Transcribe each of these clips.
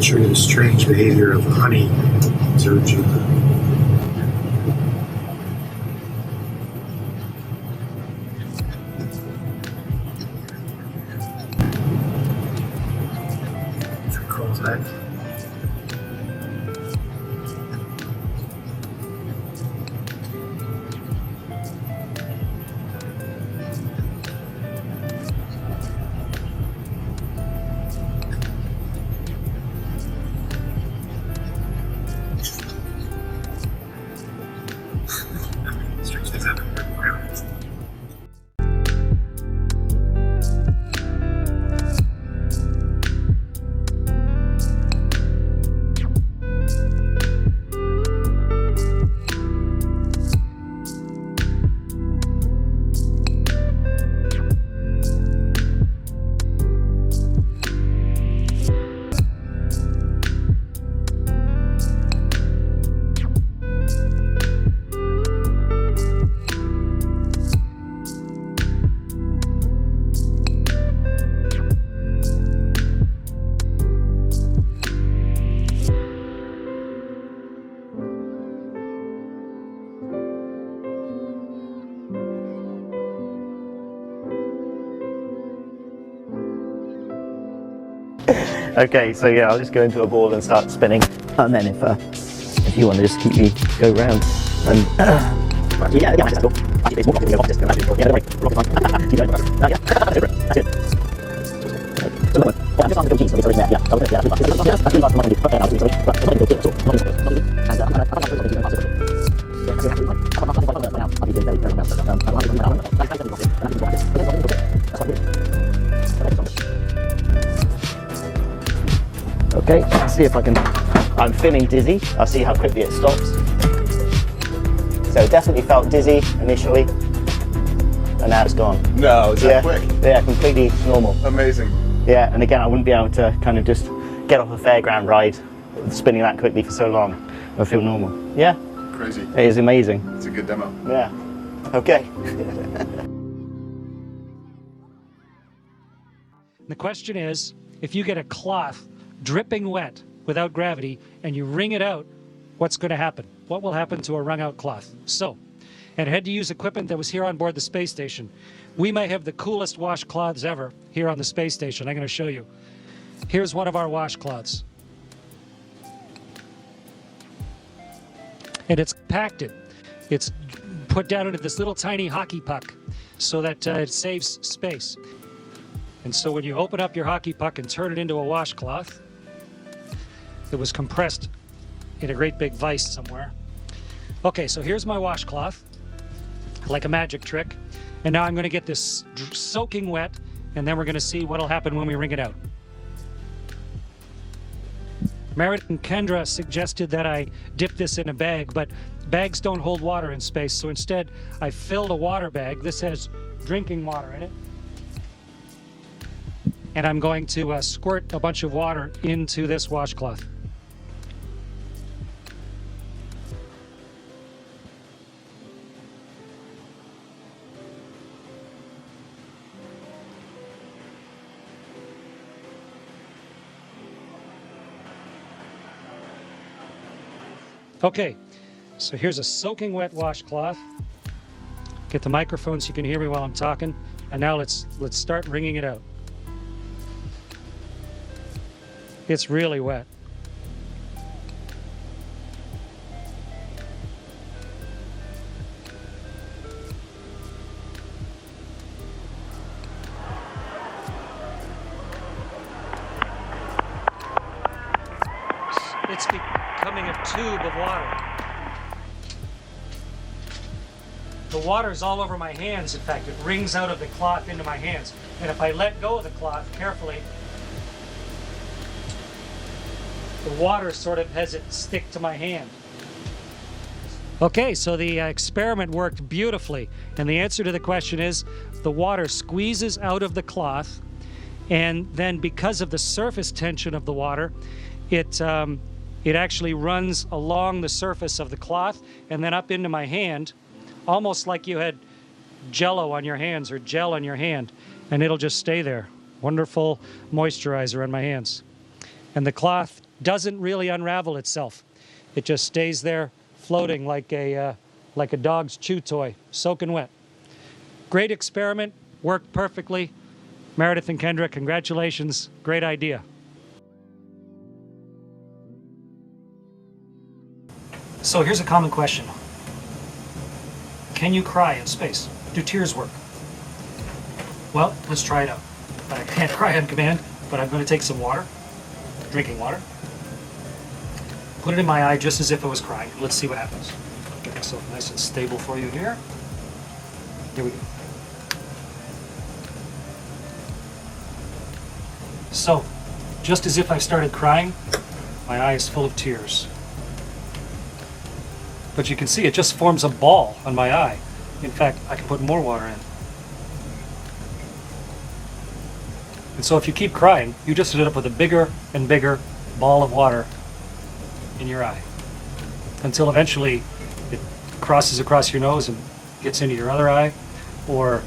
show you the strange behavior of honey observed you. Crawls back. Strange things happen. Okay, so yeah, I'll just go into a ball and start spinning, and then if you want to just keep me go round, and yeah, that's cool. It's more complicated than this. Yeah, don't worry. Yeah, that's it. So I'm just on the cheese, so it's yeah. So yeah, that's the last one. Okay, I'll do sorry. But I'm going to do it. So and okay, let's see if I can. I'm feeling dizzy. I'll see how quickly it stops. So it definitely felt dizzy initially, and now it's gone. No, is that quick? Yeah, completely normal. Amazing. Yeah, and again, I wouldn't be able to kind of just get off a fairground ride spinning that quickly for so long. I feel normal. Yeah. Crazy. It is amazing. It's a good demo. Yeah. Okay. The question is, if you get a cloth dripping wet without gravity and you wring it out, what's going to happen? What will happen to a wrung out cloth? So, and had to use equipment that was here on board the space station. We may have the coolest washcloths ever here on the space station. I'm going to show you. Here's one of our washcloths. And it's compacted. It's put down into this little tiny hockey puck so that it saves space. And so when you open up your hockey puck and turn it into a washcloth, it was compressed in a great big vise somewhere. Okay, so here's my washcloth, like a magic trick. And now I'm going to get this soaking wet, and then we're going to see what'll happen when we wring it out. Meredith and Kendra suggested that I dip this in a bag, but bags don't hold water in space, so instead I filled a water bag. This has drinking water in it. And I'm going to squirt a bunch of water into this washcloth. Okay, so here's a soaking wet washcloth. Get the microphone so you can hear me while I'm talking. And now let's start wringing it out. It's really wet. It's becoming a tube of water. The water's all over my hands. In fact, it wrings out of the cloth into my hands. And if I let go of the cloth carefully, the water sort of has it stick to my hand. Okay, so the experiment worked beautifully. And the answer to the question is the water squeezes out of the cloth, and then because of the surface tension of the water, it actually runs along the surface of the cloth and then up into my hand, almost like you had Jello on your hands or gel on your hand, and it'll just stay there. Wonderful moisturizer on my hands. And the cloth doesn't really unravel itself. It just stays there floating like a dog's chew toy, soaking wet. Great experiment, worked perfectly. Meredith and Kendra, congratulations, great idea. So here's a common question. Can you cry in space? Do tears work? Well, let's try it out. I can't cry on command, but I'm going to take some water, drinking water, put it in my eye just as if I was crying. Let's see what happens. Get myself nice and stable for you here. Here we go. So, just as if I started crying, my eye is full of tears. But you can see it just forms a ball on my eye. In fact, I can put more water in. And so if you keep crying, you just end up with a bigger and bigger ball of water in your eye. Until eventually it crosses across your nose and gets into your other eye, or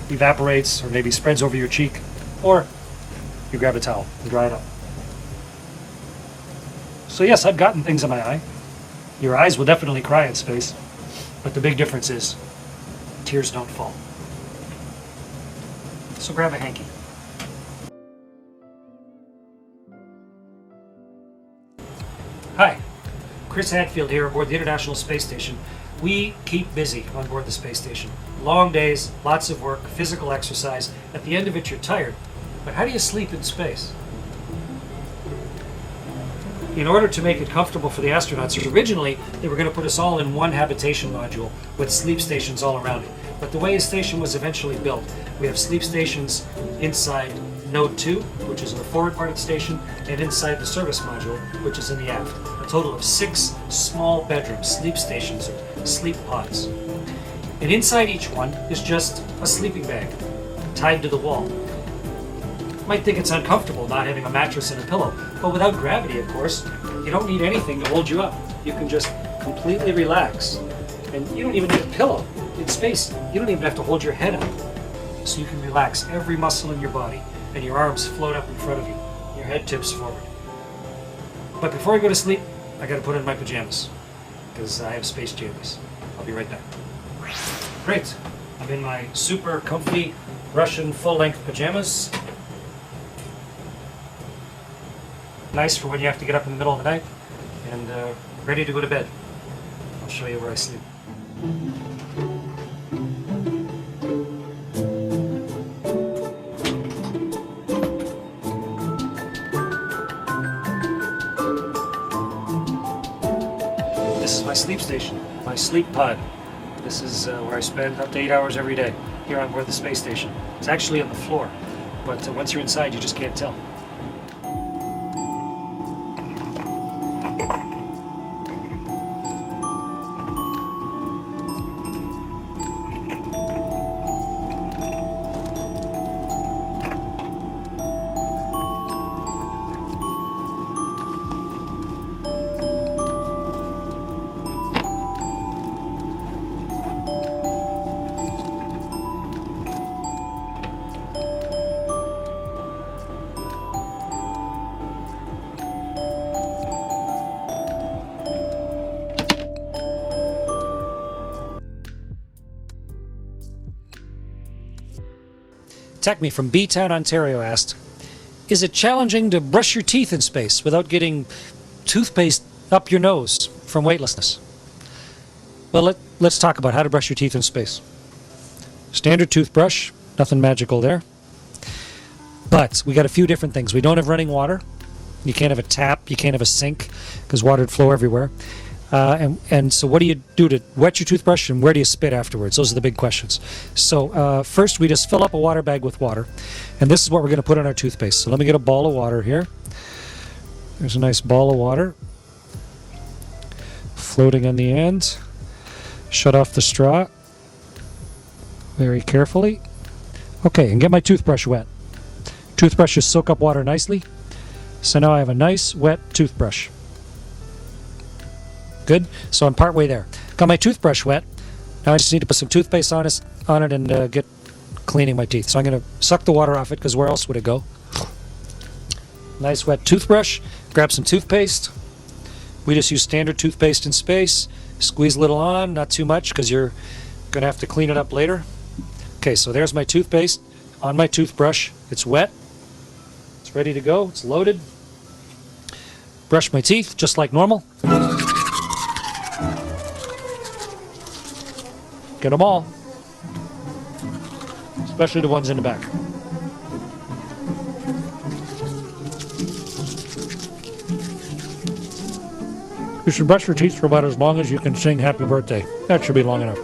evaporates, or maybe spreads over your cheek, or you grab a towel and dry it up. So yes, I've gotten things in my eye. Your eyes will definitely cry in space, but the big difference is tears don't fall. So grab a hanky. Hi, Chris Hadfield here aboard the International Space Station. We keep busy on board the space station. Long days, lots of work, physical exercise. At the end of it, you're tired. But how do you sleep in space? In order to make it comfortable for the astronauts, originally they were going to put us all in one habitation module with sleep stations all around it. But the way a station was eventually built, we have sleep stations inside Node 2, which is in the forward part of the station, and inside the service module, which is in the aft. A total of 6 small bedrooms, sleep stations, or sleep pods. And inside each one is just a sleeping bag tied to the wall. You might think it's uncomfortable not having a mattress and a pillow, but without gravity, of course, you don't need anything to hold you up. You can just completely relax. And you don't even need a pillow. In space, you don't even have to hold your head up. So you can relax every muscle in your body, and your arms float up in front of you. Your head tips forward. But before I go to sleep, I gotta put on my pajamas, because I have space jammies. I'll be right back. Great. I'm in my super comfy Russian full-length pajamas. Nice for when you have to get up in the middle of the night, and ready to go to bed. I'll show you where I sleep. This is my sleep station, my sleep pod. This is where I spend up to 8 hours every day, here on board the space station. It's actually on the floor, but once you're inside, you just can't tell. Techme from B-Town, Ontario asked, is it challenging to brush your teeth in space without getting toothpaste up your nose from weightlessness? Well, let's talk about how to brush your teeth in space. Standard toothbrush, nothing magical there. But we got a few different things. We don't have running water. You can't have a tap. You can't have a sink because water would flow everywhere. And so what do you do to wet your toothbrush, and where do you spit afterwards? Those are the big questions. So first we just fill up a water bag with water, and this is what we're going to put on our toothpaste. So let me get a ball of water here. There's a nice ball of water floating on the end. Shut off the straw very carefully. Okay, and get my toothbrush wet. Toothbrushes soak up water nicely. So now I have a nice wet toothbrush. Good. So I'm partway there. Got my toothbrush wet. Now I just need to put some toothpaste on it and get cleaning my teeth. So I'm going to suck the water off it, because where else would it go? Nice wet toothbrush. Grab some toothpaste. We just use standard toothpaste in space. Squeeze a little on, not too much because you're going to have to clean it up later. Okay, so there's my toothpaste on my toothbrush. It's wet. It's ready to go. It's loaded. Brush my teeth just like normal. Get them all. Especially the ones in the back. You should brush your teeth for about as long as you can sing Happy Birthday. That should be long enough.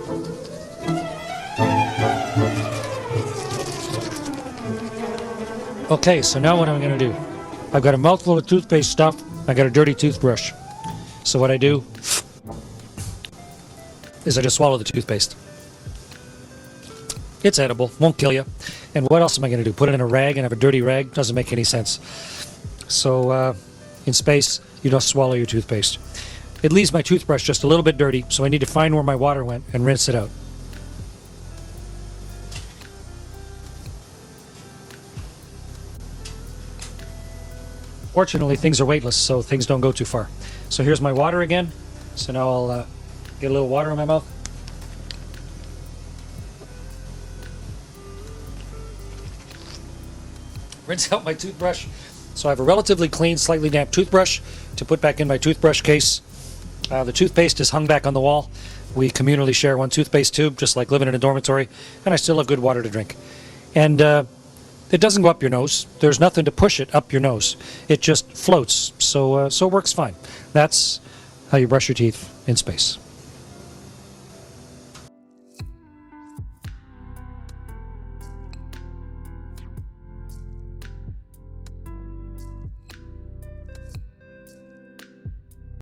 Okay, so now what I'm going to do, I've got a mouthful of toothpaste stuff. I got a dirty toothbrush. So what I do is I just swallow the toothpaste. It's edible, won't kill you. And what else am I going to do? Put it in a rag and have a dirty rag? Doesn't make any sense. So in space, you just swallow your toothpaste. It leaves my toothbrush just a little bit dirty, so I need to find where my water went and rinse it out. Fortunately, things are weightless, so things don't go too far. So here's my water again. So now I'll get a little water in my mouth. Rinse out my toothbrush. So I have a relatively clean, slightly damp toothbrush to put back in my toothbrush case. The toothpaste is hung back on the wall. We communally share one toothpaste tube, just like living in a dormitory, and I still have good water to drink. And it doesn't go up your nose. There's nothing to push it up your nose. It just floats, so it works fine. That's how you brush your teeth in space.